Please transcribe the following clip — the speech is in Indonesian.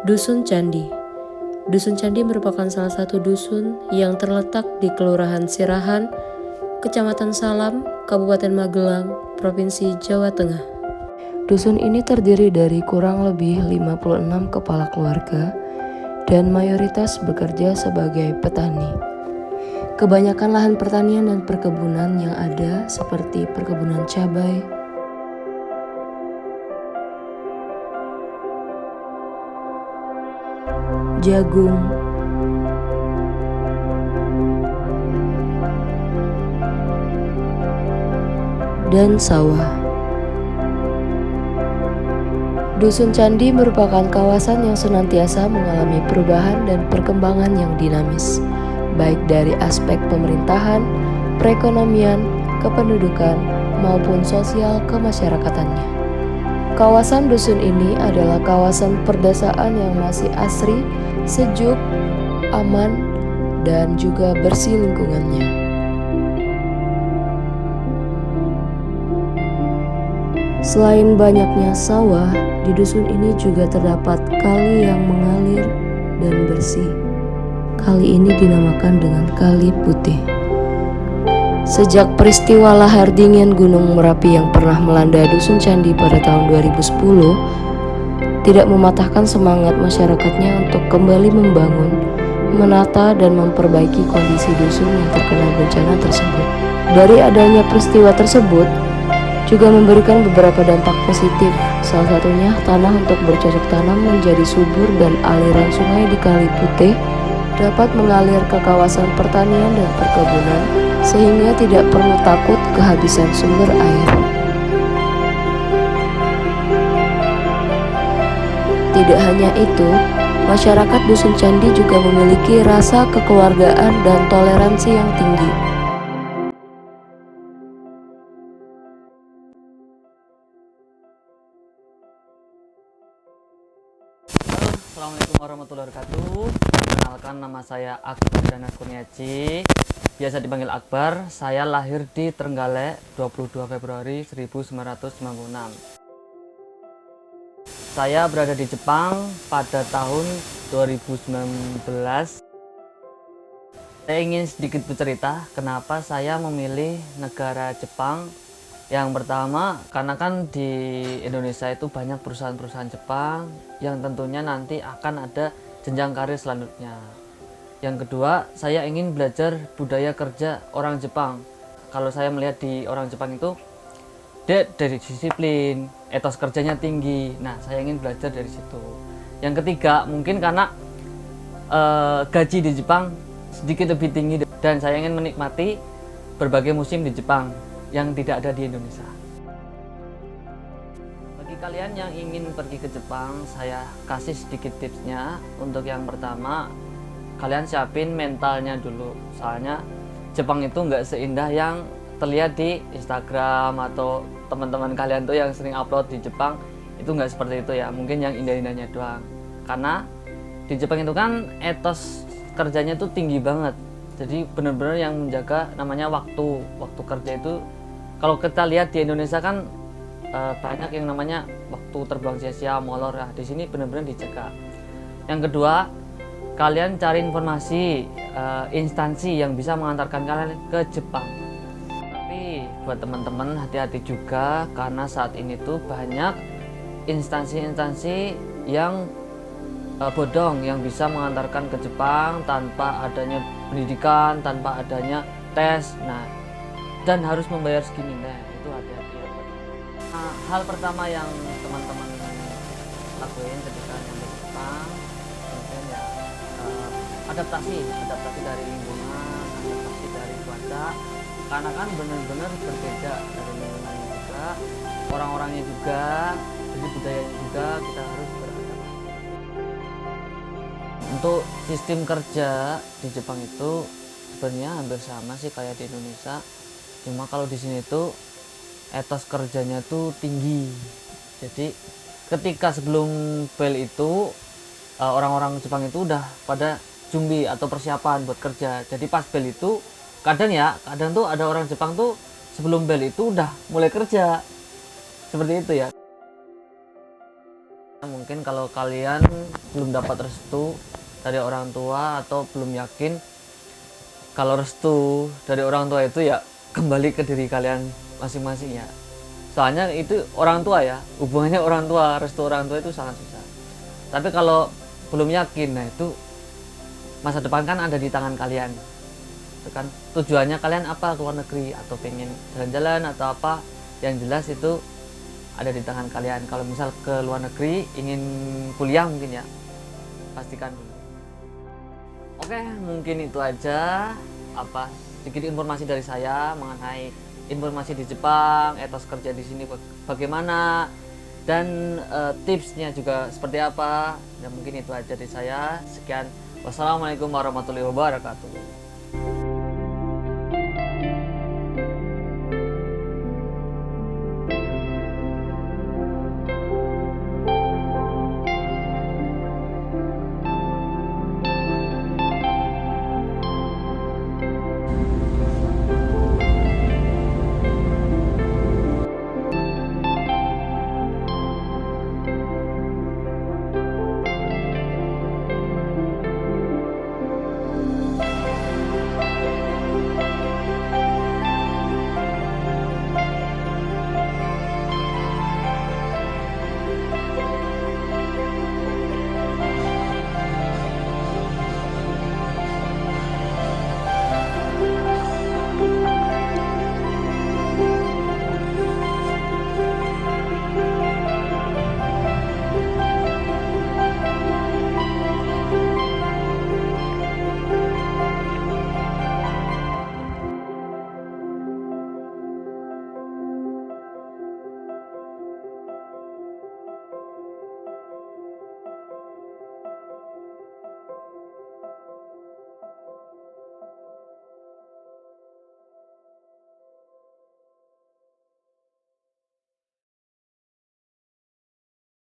Dusun Candi. Dusun Candi merupakan salah satu dusun yang terletak di Kelurahan Sirahan, Kecamatan Salam, Kabupaten Magelang, Provinsi Jawa Tengah. Dusun ini terdiri dari kurang lebih 56 kepala keluarga dan mayoritas bekerja sebagai petani. Kebanyakan lahan pertanian dan perkebunan yang ada seperti perkebunan cabai, jagung, dan sawah. Dusun Candi merupakan kawasan yang senantiasa mengalami perubahan dan perkembangan yang dinamis, baik dari aspek pemerintahan, perekonomian, kependudukan, maupun sosial kemasyarakatannya. Kawasan dusun ini adalah kawasan perdesaan yang masih asri, sejuk, aman, dan juga bersih lingkungannya. Selain banyaknya sawah, di dusun ini juga terdapat kali yang mengalir dan bersih. Kali ini dinamakan dengan Kali Putih. Sejak peristiwa lahar dingin Gunung Merapi yang pernah melanda Dusun Candi pada tahun 2010, tidak mematahkan semangat masyarakatnya untuk kembali membangun, menata, dan memperbaiki kondisi dusun yang terkena bencana tersebut. Dari adanya peristiwa tersebut, juga memberikan beberapa dampak positif, salah satunya tanah untuk bercocok tanam menjadi subur dan aliran sungai di Kali Putih dapat mengalir ke kawasan pertanian dan perkebunan sehingga tidak perlu takut kehabisan sumber air. Tidak hanya itu, masyarakat Dusun Candi juga memiliki rasa kekeluargaan dan toleransi yang tinggi. Assalamualaikum warahmatullahi wabarakatuh. Perkenalkan, nama saya Akbar Dana Kurniaji, biasa dipanggil Akbar. Saya lahir di Trenggalek 22 Februari 1996. Saya berada di Jepang pada tahun 2019. Saya ingin sedikit bercerita kenapa saya memilih negara Jepang. Yang pertama, karena kan di Indonesia itu banyak perusahaan-perusahaan Jepang yang tentunya nanti akan ada jenjang karir selanjutnya. Yang kedua, saya ingin belajar budaya kerja orang Jepang. Kalau saya melihat di orang Jepang itu, dia dari disiplin, etos kerjanya tinggi. Nah, saya ingin belajar dari situ. Yang ketiga, mungkin karena gaji di Jepang sedikit lebih tinggi dan saya ingin menikmati berbagai musim di Jepang yang tidak ada di Indonesia. Bagi kalian yang ingin pergi ke Jepang, saya kasih sedikit tipsnya. Untuk yang pertama, kalian siapin mentalnya dulu. Soalnya Jepang itu nggak seindah yang terlihat di Instagram atau teman-teman kalian tuh yang sering upload di Jepang. Itu nggak seperti itu ya, mungkin yang indah-indahnya doang. Karena di Jepang itu kan etos kerjanya tuh tinggi banget. Jadi benar-benar yang menjaga namanya waktu kerja itu. Kalau kita lihat di Indonesia kan banyak yang namanya waktu terbang sia-sia, molor. Nah, di sini benar-benar dijaga. Yang kedua, kalian cari informasi instansi yang bisa mengantarkan kalian ke Jepang. Tapi buat teman-teman hati-hati juga, karena saat ini tuh banyak instansi-instansi yang bodong yang bisa mengantarkan ke Jepang tanpa adanya pendidikan, tanpa adanya tes. Nah, dan harus membayar segini. Nah, itu hati-hati ya. Nah, hal pertama yang teman-teman lakuin ketika nyampe Jepang mungkin ya adaptasi dari lingkungan, adaptasi dari cuaca, karena kan benar-benar berbeda dari lingkungannya juga, orang-orangnya juga, jadi budayanya juga kita harus beradaptasi. Untuk sistem kerja di Jepang itu sebenarnya hampir sama sih kayak di Indonesia. Cuma kalau di sini tuh etos kerjanya tuh tinggi. Jadi ketika sebelum bel itu orang-orang Jepang itu udah pada jumbi atau persiapan buat kerja. Jadi pas bel itu kadang tuh ada orang Jepang tuh sebelum bel itu udah mulai kerja. Seperti itu ya. Mungkin mungkin kalau kalian belum dapat restu dari orang tua atau belum yakin, kalau restu dari orang tua itu ya kembali ke diri kalian masing-masing ya. Soalnya itu orang tua ya, hubungannya orang tua, restu orang tua itu sangat susah. Tapi kalau belum yakin, nah itu masa depan kan ada di tangan kalian. Itu kan tujuannya kalian apa, ke luar negeri atau pengen jalan-jalan atau apa, yang jelas itu ada di tangan kalian. Kalau misal ke luar negeri ingin kuliah mungkin ya, pastikan dulu. Oke, mungkin itu aja sedikit informasi dari saya mengenai informasi di Jepang, etos kerja di sini bagaimana, dan tipsnya juga seperti apa. Dan mungkin itu aja dari saya. Sekian, wassalamualaikum warahmatullahi wabarakatuh.